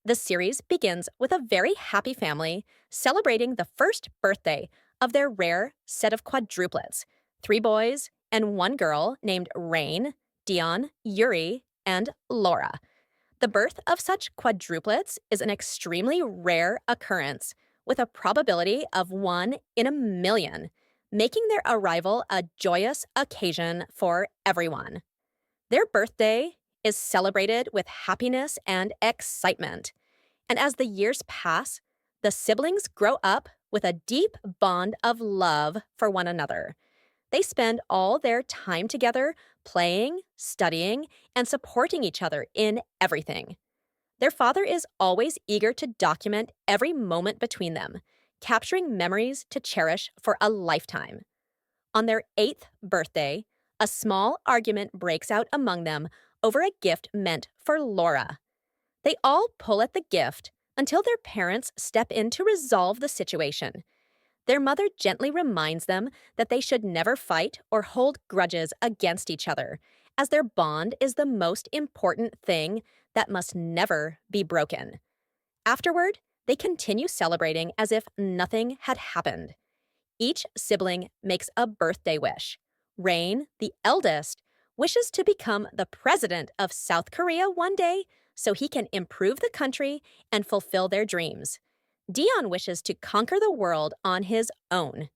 The series begins with a very happy family celebrating the first birthday of their rare set of quadruplets, three boys and one girl named Rain, Dion, Yuri, and Laura. The birth of such quadruplets is an extremely rare occurrence with a probability of 1 in a million, making their arrival a joyous occasion for everyone. Their birthday is celebrated with happiness and excitement. And as the years pass, the siblings grow up with a deep bond of love for one another. They spend all their time together playing, studying, and supporting each other in everything. Their father is always eager to document every moment between them, capturing memories to cherish for a lifetime. On their 8th birthday, a small argument breaks out among them over a gift meant for Laura. They all pull at the gift until their parents step in to resolve the situation. Their mother gently reminds them that they should never fight or hold grudges against each other, as their bond is the most important thing that must never be broken. Afterward, they continue celebrating as if nothing had happened. Each sibling makes a birthday wish. Rain, the eldest, wishes to become the president of South Korea one day so he can improve the country and fulfill their dreams. Dion wishes to conquer the world on his own.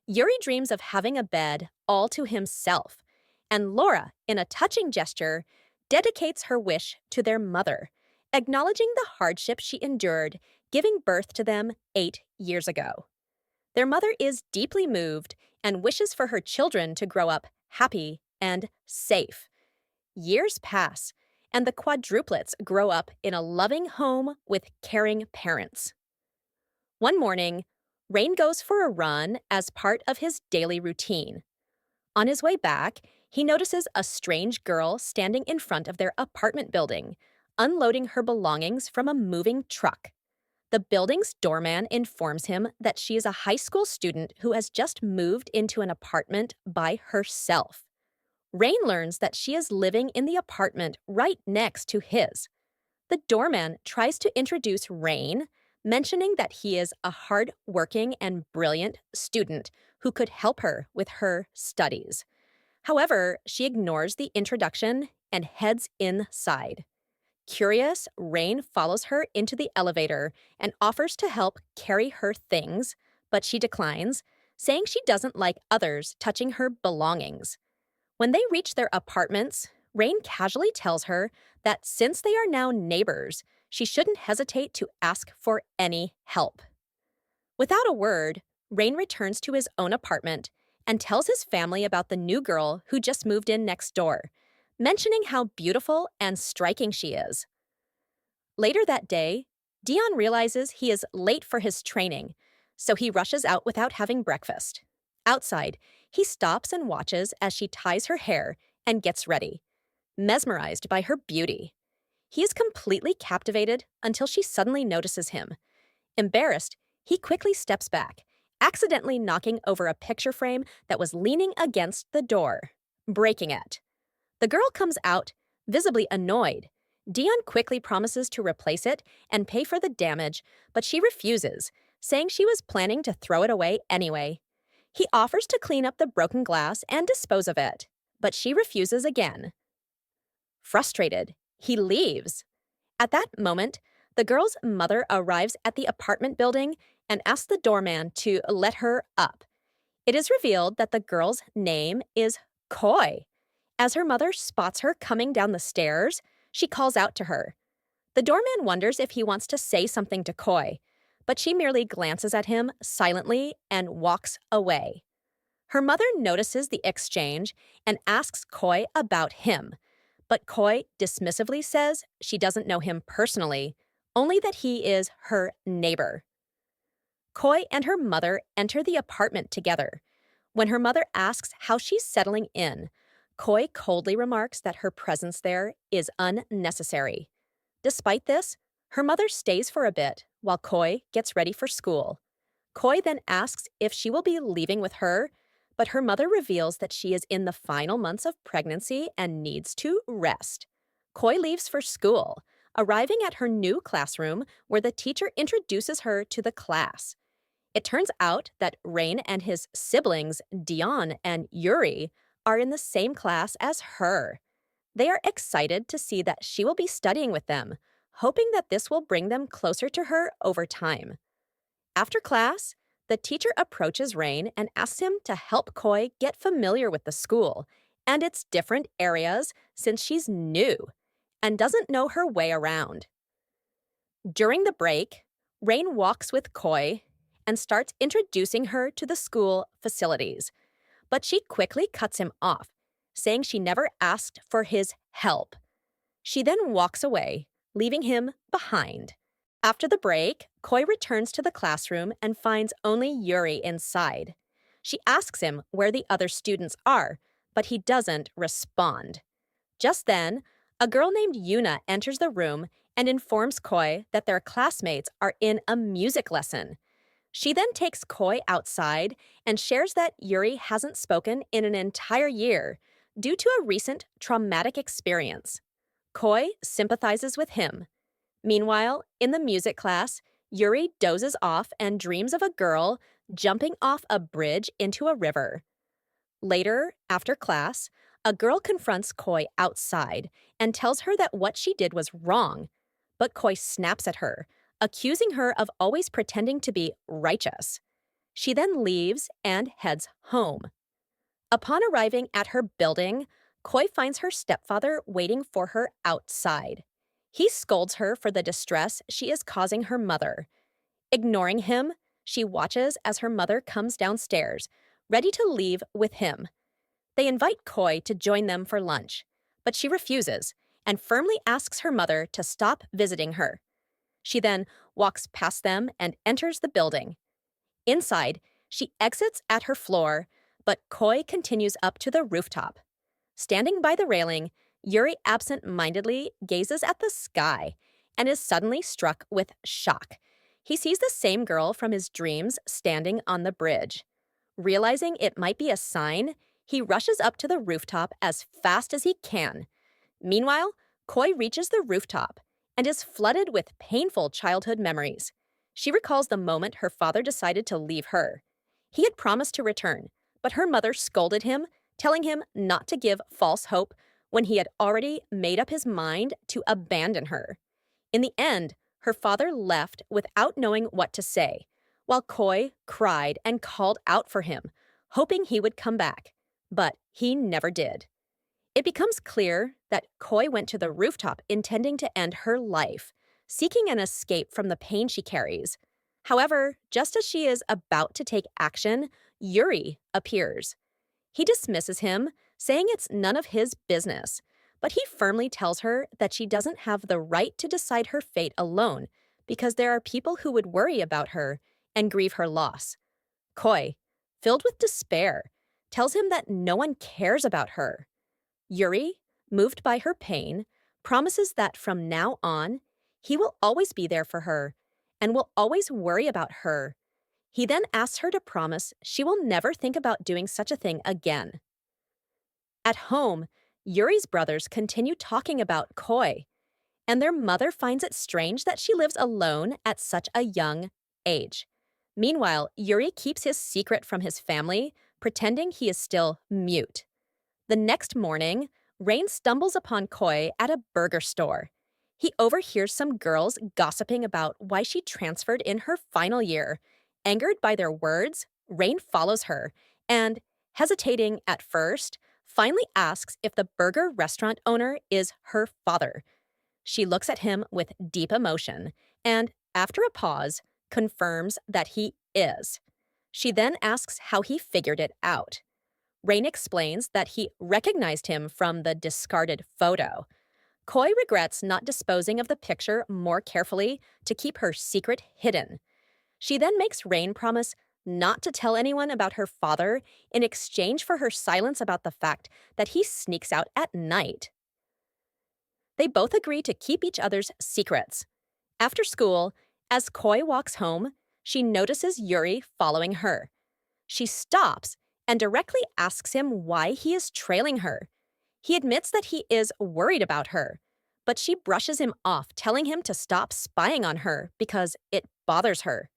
Yuri dreams of having a bed all to himself. And Laura, in a touching gesture, dedicates her wish to their mother, acknowledging the hardship she endured giving birth to them 8 years ago. Their mother is deeply moved and wishes for her children to grow up happy and safe. Years pass, and the quadruplets grow up in a loving home with caring parents. One morning, Rain goes for a run as part of his daily routine. On his way back, he notices a strange girl standing in front of their apartment building, unloading her belongings from a moving truck. The building's doorman informs him that she is a high school student who has just moved into an apartment by herself. Rain learns that she is living in the apartment right next to his. The doorman tries to introduce Rain, mentioning that he is a hard-working and brilliant student who could help her with her studies. However, she ignores the introduction and heads inside. Curious, Rain follows her into the elevator and offers to help carry her things, but she declines, saying she doesn't like others touching her belongings. When they reach their apartments, Rain casually tells her that since they are now neighbors, she shouldn't hesitate to ask for any help. Without a word, Rain returns to his own apartment and tells his family about the new girl who just moved in next door, mentioning how beautiful and striking she is. Later that day, Dion realizes he is late for his training, so he rushes out without having breakfast. Outside, he stops and watches as she ties her hair and gets ready, mesmerized by her beauty. He is completely captivated until she suddenly notices him. Embarrassed, he quickly steps back, accidentally knocking over a picture frame that was leaning against the door, breaking it. The girl comes out, visibly annoyed. Dion quickly promises to replace it and pay for the damage, but she refuses, saying she was planning to throw it away anyway. He offers to clean up the broken glass and dispose of it, but she refuses again. Frustrated, he leaves. At that moment, the girl's mother arrives at the apartment building and asks the doorman to let her up. It is revealed that the girl's name is Koi. As her mother spots her coming down the stairs, she calls out to her. The doorman wonders if he wants to say something to Koi, but she merely glances at him silently and walks away. Her mother notices the exchange and asks Koi about him, but Koi dismissively says she doesn't know him personally, only that he is her neighbor. Koi and her mother enter the apartment together. When her mother asks how she's settling in, Koi coldly remarks that her presence there is unnecessary. Despite this, her mother stays for a bit while Koi gets ready for school. Koi then asks if she will be leaving with her, but her mother reveals that she is in the final months of pregnancy and needs to rest. Koi leaves for school, arriving at her new classroom where the teacher introduces her to the class. It turns out that Rain and his siblings, Dion and Yuri, are in the same class as her. They are excited to see that she will be studying with them, hoping that this will bring them closer to her over time. After class, the teacher approaches Rain and asks him to help Koi get familiar with the school and its different areas since she's new and doesn't know her way around. During the break, Rain walks with Koi and starts introducing her to the school facilities, but she quickly cuts him off, saying she never asked for his help. She then walks away, leaving him behind. After the break, Koi returns to the classroom and finds only Yuri inside. She asks him where the other students are, but he doesn't respond. Just then, a girl named Yuna enters the room and informs Koi that their classmates are in a music lesson. She then takes Koi outside and shares that Yuri hasn't spoken in an entire year due to a recent traumatic experience. Koi sympathizes with him. Meanwhile, in the music class, Yuri dozes off and dreams of a girl jumping off a bridge into a river. Later, after class, a girl confronts Koi outside and tells her that what she did was wrong, but Koi snaps at her, accusing her of always pretending to be righteous. She then leaves and heads home. Upon arriving at her building, Koi finds her stepfather waiting for her outside. He scolds her for the distress she is causing her mother. Ignoring him, she watches as her mother comes downstairs, ready to leave with him. They invite Koi to join them for lunch, but she refuses and firmly asks her mother to stop visiting her. She then walks past them and enters the building. Inside, she exits at her floor, but Koi continues up to the rooftop. Standing by the railing, Yuri absent-mindedly gazes at the sky and is suddenly struck with shock. He sees the same girl from his dreams standing on the bridge. Realizing it might be a sign, he rushes up to the rooftop as fast as he can. Meanwhile, Koi reaches the rooftop and is flooded with painful childhood memories. She recalls the moment her father decided to leave her. He had promised to return, but her mother scolded him, telling him not to give false hope when he had already made up his mind to abandon her. In the end, her father left without knowing what to say, while Koi cried and called out for him, hoping he would come back, but he never did. It becomes clear that Koi went to the rooftop intending to end her life, seeking an escape from the pain she carries. However, just as she is about to take action, Yuri appears. He dismisses him, saying it's none of his business, but he firmly tells her that she doesn't have the right to decide her fate alone because there are people who would worry about her and grieve her loss. Koi, filled with despair, tells him that no one cares about her. Yuri, moved by her pain, promises that from now on, he will always be there for her and will always worry about her. He then asks her to promise she will never think about doing such a thing again. At home, Yuri's brothers continue talking about Koi, and their mother finds it strange that she lives alone at such a young age. Meanwhile, Yuri keeps his secret from his family, pretending he is still mute. The next morning, Rain stumbles upon Koi at a burger store. He overhears some girls gossiping about why she transferred in her final year. Angered by their words, Rain follows her and, hesitating at first, finally asks if the burger restaurant owner is her father. She looks at him with deep emotion and, after a pause, confirms that he is. She then asks how he figured it out. Rain explains that he recognized him from the discarded photo. Koi regrets not disposing of the picture more carefully to keep her secret hidden. She then makes Rain promise not to tell anyone about her father in exchange for her silence about the fact that he sneaks out at night. They both agree to keep each other's secrets. After school, as Koi walks home, she notices Yuri following her. She stops and directly asks him why he is trailing her. He admits that he is worried about her, but she brushes him off, telling him to stop spying on her because it bothers her.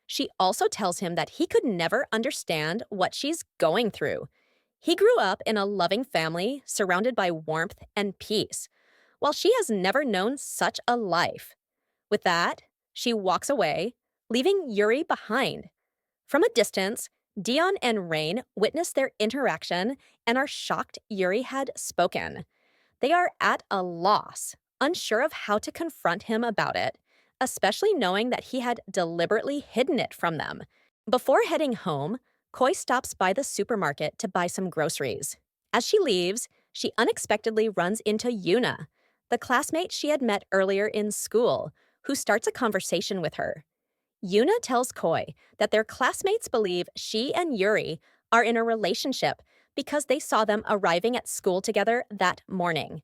She also tells him that he could never understand what she's going through. He grew up in a loving family surrounded by warmth and peace, while she has never known such a life. With that, she walks away, leaving Gyu-ri behind. From a distance, Dion and Rain witness their interaction and are shocked Gyu-ri had spoken. They are at a loss, unsure of how to confront him about it, especially knowing that he had deliberately hidden it from them. Before heading home, Koi stops by the supermarket to buy some groceries. As she leaves, she unexpectedly runs into Yuna, the classmate she had met earlier in school, who starts a conversation with her. Yuna tells Koi that their classmates believe she and Gyu-ri are in a relationship because they saw them arriving at school together that morning.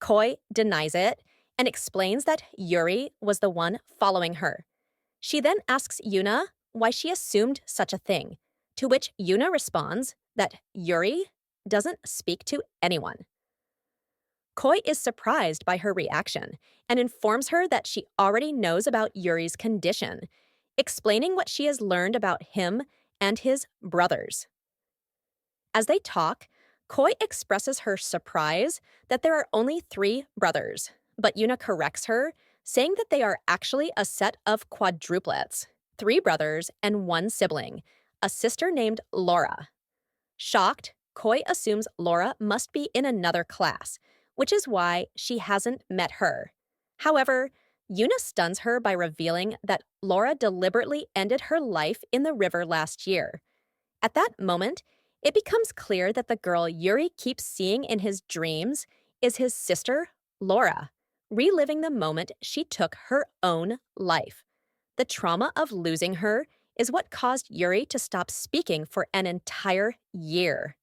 Koi denies it and explains that Gyu-ri was the one following her. She then asks Yuna why she assumed such a thing, to which Yuna responds that Gyu-ri doesn't speak to anyone. Koi is surprised by her reaction and informs her that she already knows about Yuri's condition, explaining what she has learned about him and his brothers. As they talk, Koi expresses her surprise that there are only 3 brothers, but Yuna corrects her, saying that they are actually a set of quadruplets, 3 brothers and 1 sibling, a sister named Laura. Shocked, Koi assumes Laura must be in another class, which is why she hasn't met her. However, Yuna stuns her by revealing that Laura deliberately ended her life in the river last year. At that moment, it becomes clear that the girl Gyu-ri keeps seeing in his dreams is his sister, Laura, reliving the moment she took her own life. The trauma of losing her is what caused Gyu-ri to stop speaking for an entire year.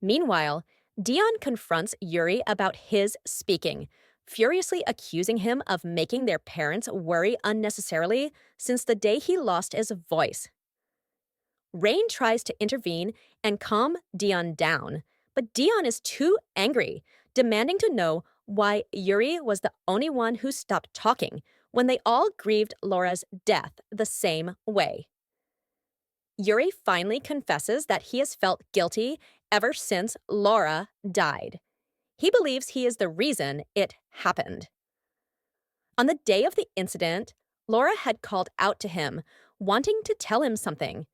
Meanwhile, Dion confronts Gyu-ri about his speaking, furiously accusing him of making their parents worry unnecessarily since the day he lost his voice. Rain tries to intervene and calm Dion down, but Dion is too angry, demanding to know why Gyu-ri was the only one who stopped talking when they all grieved Laura's death the same way. Gyu-ri finally confesses that he has felt guilty ever since Laura died. He believes he is the reason it happened. On the day of the incident, Laura had called out to him, wanting to tell him something,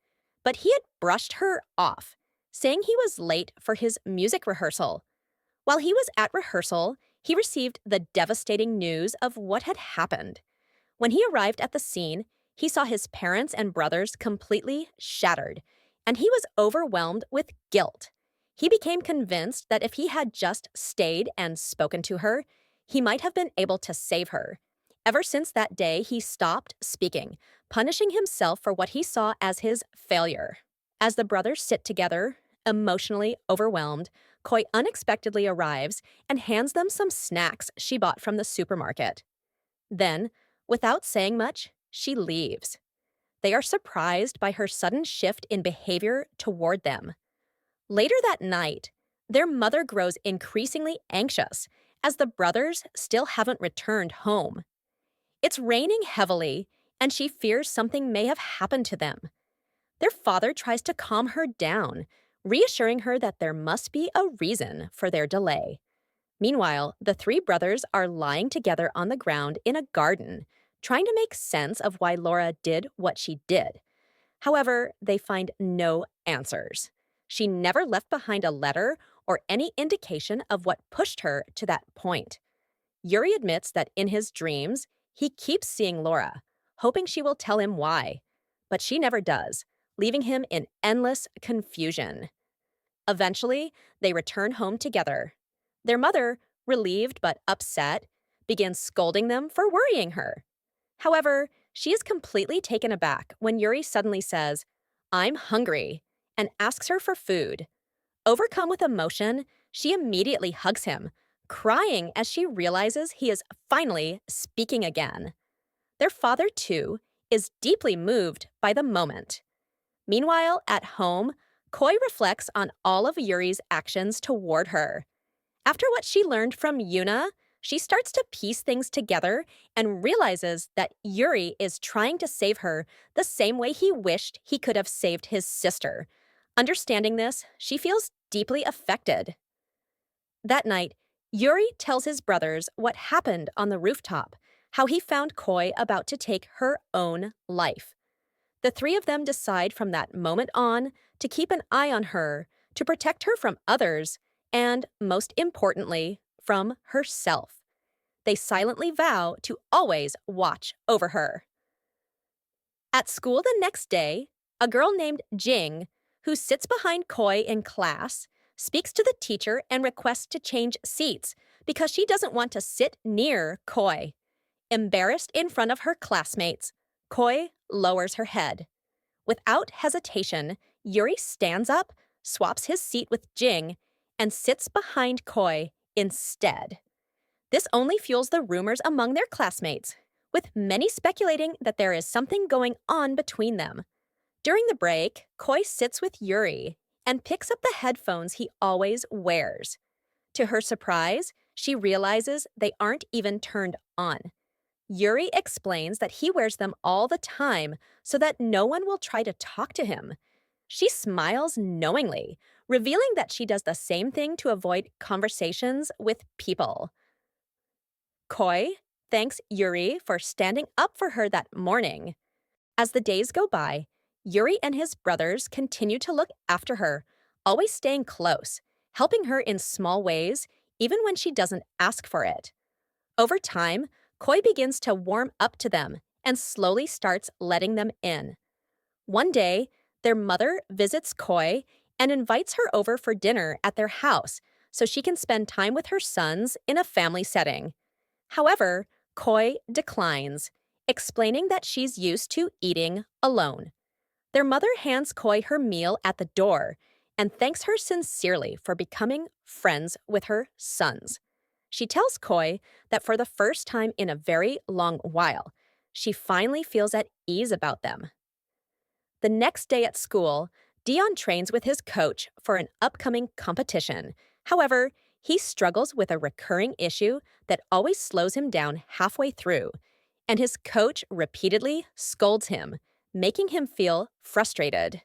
but he had brushed her off, saying he was late for his music rehearsal. While he was at rehearsal, he received the devastating news of what had happened. When he arrived at the scene, he saw his parents and brothers completely shattered, and he was overwhelmed with guilt. He became convinced that if he had just stayed and spoken to her, he might have been able to save her. Ever since that day, he stopped speaking, punishing himself for what he saw as his failure. As the brothers sit together, emotionally overwhelmed, Koi unexpectedly arrives and hands them some snacks she bought from the supermarket. Then, without saying much, she leaves. They are surprised by her sudden shift in behavior toward them. Later that night, their mother grows increasingly anxious as the brothers still haven't returned home. It's raining heavily, and she fears something may have happened to them. Their father tries to calm her down, reassuring her that there must be a reason for their delay. Meanwhile, the 3 brothers are lying together on the ground in a garden, trying to make sense of why Laura did what she did. However, they find no answers. She never left behind a letter or any indication of what pushed her to that point. Gyu-ri admits that in his dreams, he keeps seeing Laura, hoping she will tell him why. But she never does, leaving him in endless confusion. Eventually, they return home together. Their mother, relieved but upset, begins scolding them for worrying her. However, she is completely taken aback when Gyu-ri suddenly says, "I'm hungry," and asks her for food. Overcome with emotion, she immediately hugs him, crying as she realizes he is finally speaking again. Their father, too, is deeply moved by the moment. Meanwhile, at home, Koi reflects on all of Yuri's actions toward her. After what she learned from Yuna, She starts to piece things together and realizes that Yuri is trying to save her the same way he wished he could have saved his sister. Understanding this, she feels deeply affected. That night, Yuri tells his brothers what happened on the rooftop, how he found Koi about to take her own life. The three of them decide from that moment on to keep an eye on her, to protect her from others, and, most importantly, from herself. They silently vow to always watch over her. At school the next day, a girl named Jing, who sits behind Koi in class, speaks to the teacher and requests to change seats because she doesn't want to sit near Koi. Embarrassed in front of her classmates, Koi lowers her head. Without hesitation, Yuri stands up, swaps his seat with Jing, and sits behind Koi instead. This only fuels the rumors among their classmates, with many speculating that there is something going on between them. During the break, Koi sits with Yuri and picks up the headphones he always wears. To her surprise, she realizes they aren't even turned on. Yuri explains that he wears them all the time so that no one will try to talk to him. She smiles knowingly, revealing that she does the same thing to avoid conversations with people. Koi thanks Yuri for standing up for her that morning. As the days go by, Yuri and his brothers continue to look after her, always staying close, helping her in small ways, even when she doesn't ask for it. Over time, Koi begins to warm up to them and slowly starts letting them in. One day, their mother visits Koi and invites her over for dinner at their house so she can spend time with her sons in a family setting. However, Koi declines, explaining that she's used to eating alone. Their mother hands Koi her meal at the door and thanks her sincerely for becoming friends with her sons. She tells Koi that for the first time in a very long while, she finally feels at ease about them. The next day at school, Dion trains with his coach for an upcoming competition. However, he struggles with a recurring issue that always slows him down halfway through, and his coach repeatedly scolds him, making him feel frustrated.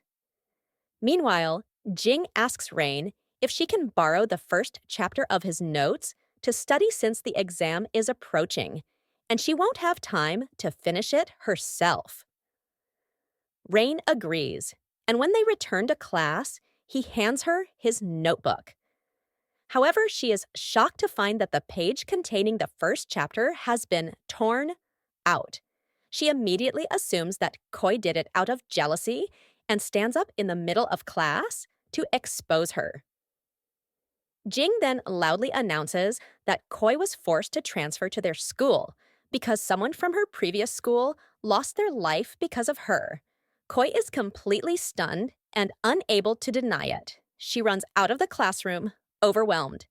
Meanwhile, Jing asks Rain if she can borrow the first chapter of his notes to study since the exam is approaching, and she won't have time to finish it herself. Rain agrees, and when they return to class, he hands her his notebook. However, she is shocked to find that the page containing the first chapter has been torn out. She immediately assumes that Koi did it out of jealousy and stands up in the middle of class to expose her. Jing then loudly announces that Koi was forced to transfer to their school because someone from her previous school lost their life because of her. Koi is completely stunned and unable to deny it. She runs out of the classroom, overwhelmed.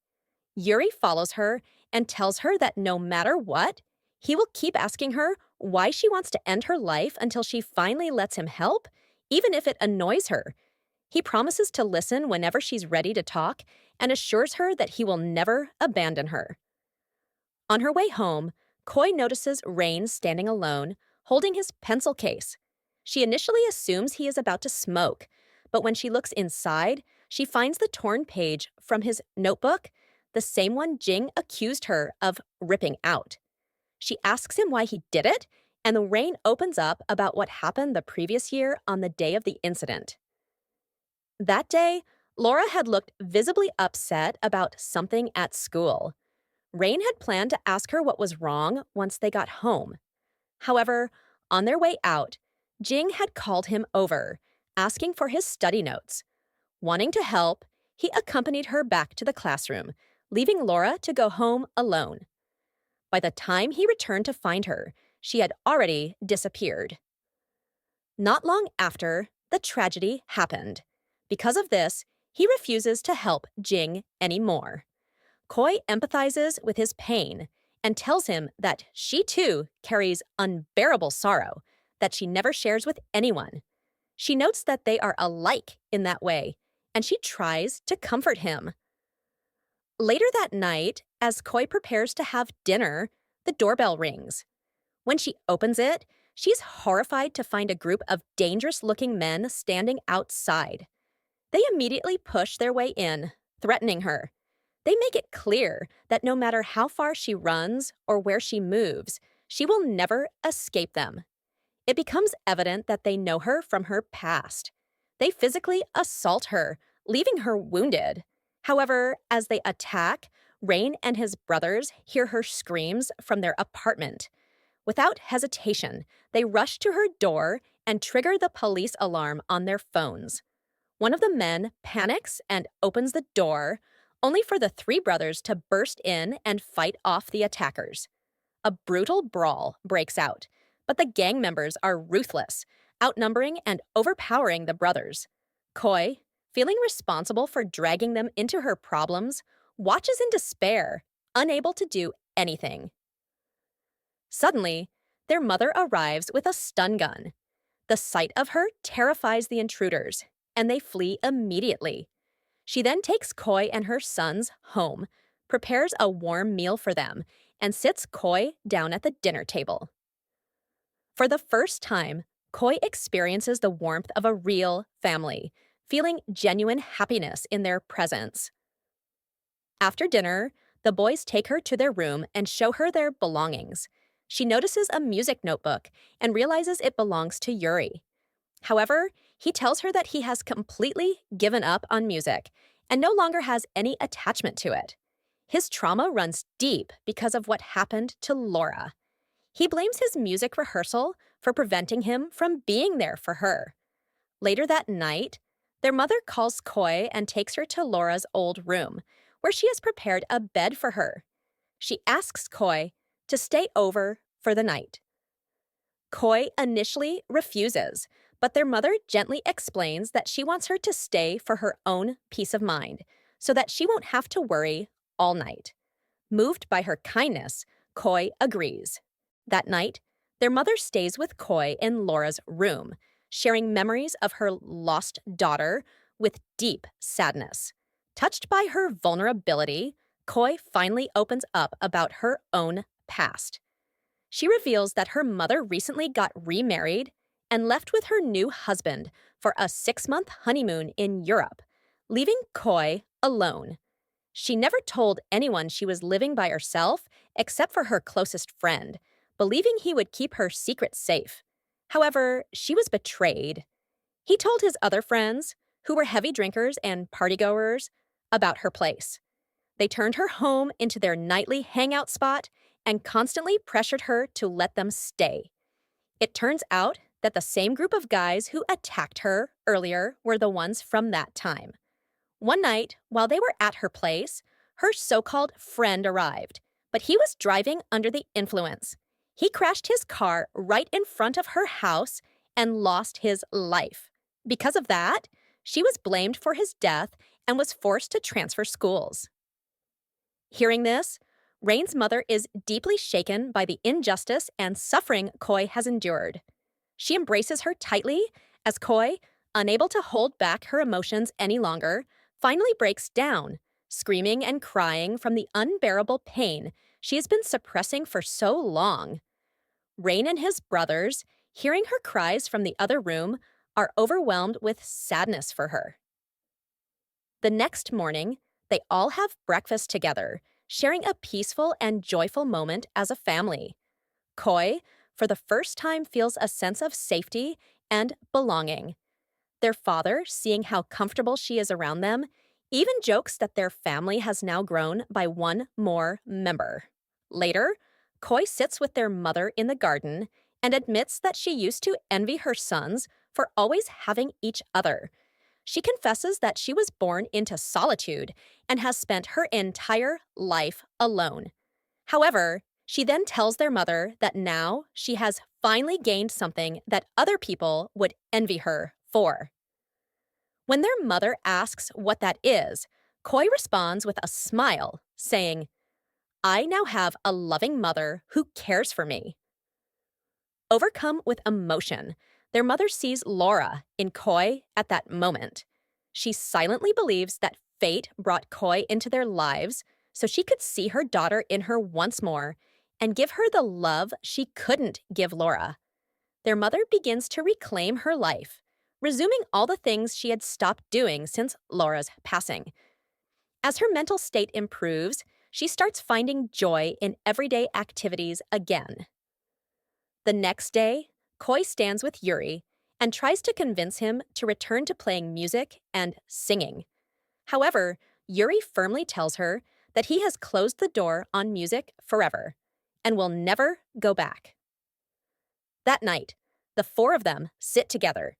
Yuri follows her and tells her that no matter what, he will keep asking her why she wants to end her life until she finally lets him help, even if it annoys her. He promises to listen whenever she's ready to talk and assures her that he will never abandon her. On her way home, Koi notices Rain standing alone, holding his pencil case. She initially assumes he is about to smoke, but when she looks inside, she finds the torn page from his notebook, the same one Jing accused her of ripping out. She asks him why he did it, and the Rain opens up about what happened the previous year on the day of the incident. That day, Laura had looked visibly upset about something at school. Rain had planned to ask her what was wrong once they got home. However, on their way out, Jing had called him over, asking for his study notes. Wanting to help, he accompanied her back to the classroom, leaving Laura to go home alone. By the time he returned to find her, she had already disappeared. Not long after, the tragedy happened. Because of this, he refuses to help Jing anymore. Koi empathizes with his pain and tells him that she too carries unbearable sorrow that she never shares with anyone. She notes that they are alike in that way, and she tries to comfort him. Later that night, as Koi prepares to have dinner, the doorbell rings. When she opens it, she's horrified to find a group of dangerous looking men standing outside. They immediately push their way in, threatening her. They make it clear that no matter how far she runs or where she moves, she will never escape them. It becomes evident that they know her from her past. They physically assault her, leaving her wounded. However, as they attack, Rain and his brothers hear her screams from their apartment. Without hesitation, they rush to her door and trigger the police alarm on their phones. One of the men panics and opens the door, only for the three brothers to burst in and fight off the attackers. A brutal brawl breaks out, but the gang members are ruthless, outnumbering and overpowering the brothers. Koi, feeling responsible for dragging them into her problems, watches in despair, unable to do anything. Suddenly, their mother arrives with a stun gun. The sight of her terrifies the intruders, and they flee immediately. She then takes Koi and her sons home, prepares a warm meal for them, and sits Koi down at the dinner table. For the first time, Koi experiences the warmth of a real family, feeling genuine happiness in their presence. After dinner, the boys take her to their room and show her their belongings. She notices a music notebook and realizes it belongs to Gyu-ri. However, he tells her that he has completely given up on music and no longer has any attachment to it. His trauma runs deep because of what happened to Laura. He blames his music rehearsal for preventing him from being there for her. Later that night, their mother calls Koi and takes her to Laura's old room, where she has prepared a bed for her. She asks Koi to stay over for the night. Koi initially refuses, but their mother gently explains that she wants her to stay for her own peace of mind, so that she won't have to worry all night. Moved by her kindness, Koi agrees. That night, their mother stays with Koi in Laura's room, sharing memories of her lost daughter with deep sadness. Touched by her vulnerability, Koi finally opens up about her own past. She reveals that her mother recently got remarried and left with her new husband for a 6-month honeymoon in Europe, leaving Koi alone. She never told anyone she was living by herself except for her closest friend, believing he would keep her secret safe. However, she was betrayed. He told his other friends, who were heavy drinkers and partygoers, about her place. They turned her home into their nightly hangout spot and constantly pressured her to let them stay. It turns out that the same group of guys who attacked her earlier were the ones from that time. One night, while they were at her place, her so-called friend arrived, but he was driving under the influence. He crashed his car right in front of her house and lost his life. Because of that, she was blamed for his death and was forced to transfer schools. Hearing this, Rain's mother is deeply shaken by the injustice and suffering Koi has endured. She embraces her tightly as Koi, unable to hold back her emotions any longer, finally breaks down, screaming and crying from the unbearable pain she has been suppressing for so long. Rain and his brothers, hearing her cries from the other room, are overwhelmed with sadness for her. The next morning, they all have breakfast together, sharing a peaceful and joyful moment as a family. Koi, for the first time, feels a sense of safety and belonging. Their father, seeing how comfortable she is around them, even jokes that their family has now grown by one more member. Later, Koi sits with their mother in the garden and admits that she used to envy her sons for always having each other. She confesses that she was born into solitude and has spent her entire life alone. However, she then tells their mother that now she has finally gained something that other people would envy her for. When their mother asks what that is, Koi responds with a smile, saying, "I now have a loving mother who cares for me." Overcome with emotion, their mother sees Laura in Koi at that moment. She silently believes that fate brought Koi into their lives so she could see her daughter in her once more and give her the love she couldn't give Laura. Their mother begins to reclaim her life, resuming all the things she had stopped doing since Laura's passing. As her mental state improves, she starts finding joy in everyday activities again. The next day, Koi stands with Gyu-ri and tries to convince him to return to playing music and singing. However, Gyu-ri firmly tells her that he has closed the door on music forever and will never go back. That night, the four of them sit together,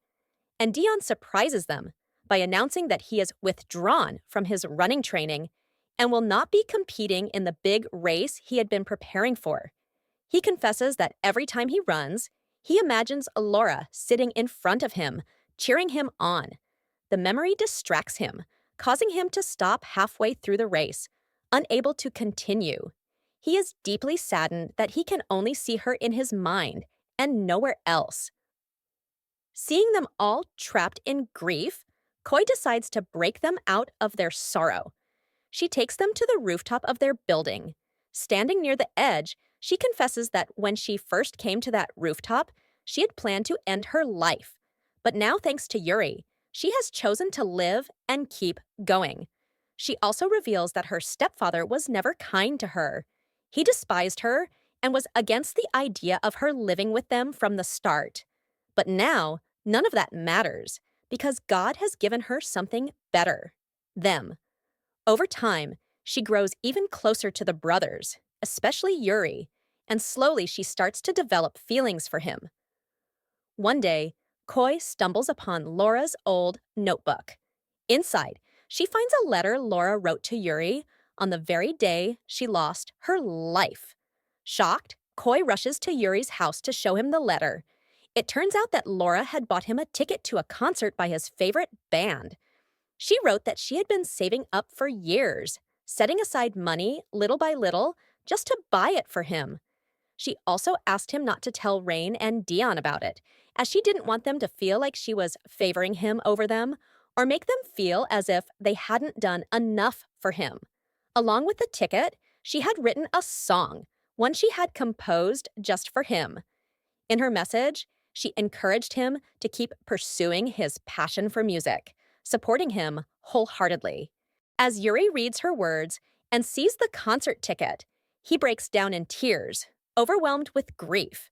and Dion surprises them by announcing that he is withdrawn from his running training and will not be competing in the big race he had been preparing for. He confesses that every time he runs, he imagines Laura sitting in front of him, cheering him on. The memory distracts him, causing him to stop halfway through the race, unable to continue. He is deeply saddened that he can only see her in his mind and nowhere else. Seeing them all trapped in grief, Koi decides to break them out of their sorrow. She takes them to the rooftop of their building. Standing near the edge, she confesses that when she first came to that rooftop, she had planned to end her life. But now, thanks to Gyu-ri, she has chosen to live and keep going. She also reveals that her stepfather was never kind to her. He despised her and was against the idea of her living with them from the start. But now, none of that matters, because God has given her something better: them. Over time, she grows even closer to the brothers, especially Gyu-ri, and slowly she starts to develop feelings for him. One day, Koi stumbles upon Laura's old notebook. Inside, she finds a letter Laura wrote to Gyu-ri on the very day she lost her life. Shocked, Koi rushes to Gyu-ri's house to show him the letter. It turns out that Laura had bought him a ticket to a concert by his favorite band. She wrote that she had been saving up for years, setting aside money little by little just to buy it for him. She also asked him not to tell Rain and Dion about it, as she didn't want them to feel like she was favoring him over them or make them feel as if they hadn't done enough for him. Along with the ticket, she had written a song, one she had composed just for him. In her message, she encouraged him to keep pursuing his passion for music, supporting him wholeheartedly. As Gyu-ri reads her words and sees the concert ticket, he breaks down in tears, overwhelmed with grief.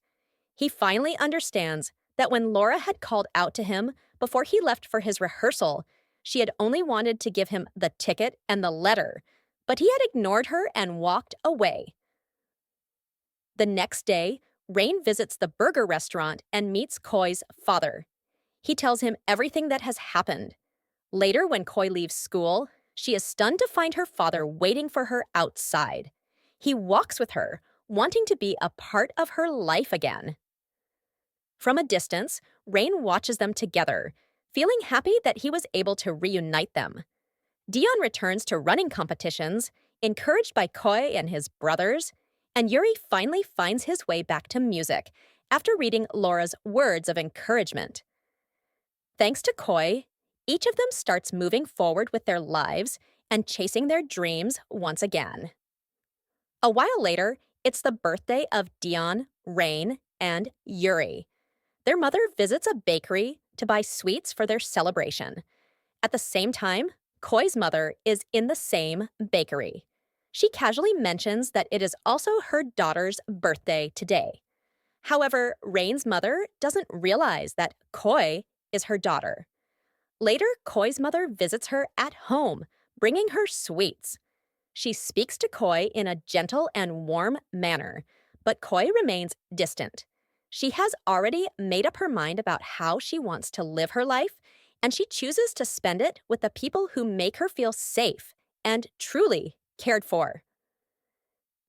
He finally understands that when Laura had called out to him before he left for his rehearsal, she had only wanted to give him the ticket and the letter, but he had ignored her and walked away. The next day, Rain visits the burger restaurant and meets Koi's father. He tells him everything that has happened. Later, when Koi leaves school, she is stunned to find her father waiting for her outside. He walks with her, wanting to be a part of her life again. From a distance, Rain watches them together, feeling happy that he was able to reunite them. Dion returns to running competitions, encouraged by Koi and his brothers, and Gyu-ri finally finds his way back to music after reading Laura's words of encouragement. Thanks to Koi, each of them starts moving forward with their lives and chasing their dreams once again. A while later, it's the birthday of Dion, Rain, and Gyu-ri. Their mother visits a bakery to buy sweets for their celebration. At the same time, Koi's mother is in the same bakery. She casually mentions that it is also her daughter's birthday today. However, Rain's mother doesn't realize that Koi is her daughter. Later, Koi's mother visits her at home, bringing her sweets. She speaks to Koi in a gentle and warm manner, but Koi remains distant. She has already made up her mind about how she wants to live her life, and she chooses to spend it with the people who make her feel safe and truly cared for.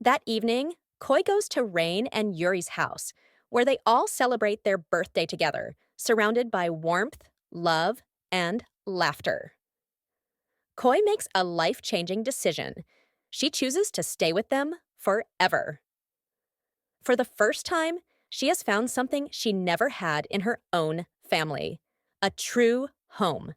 That evening, Koi goes to Rain and Gyu-ri's house, where they all celebrate their birthday together, surrounded by warmth, love, and laughter. Koi makes a life-changing decision. She chooses to stay with them forever. For the first time, she has found something she never had in her own family: a true home.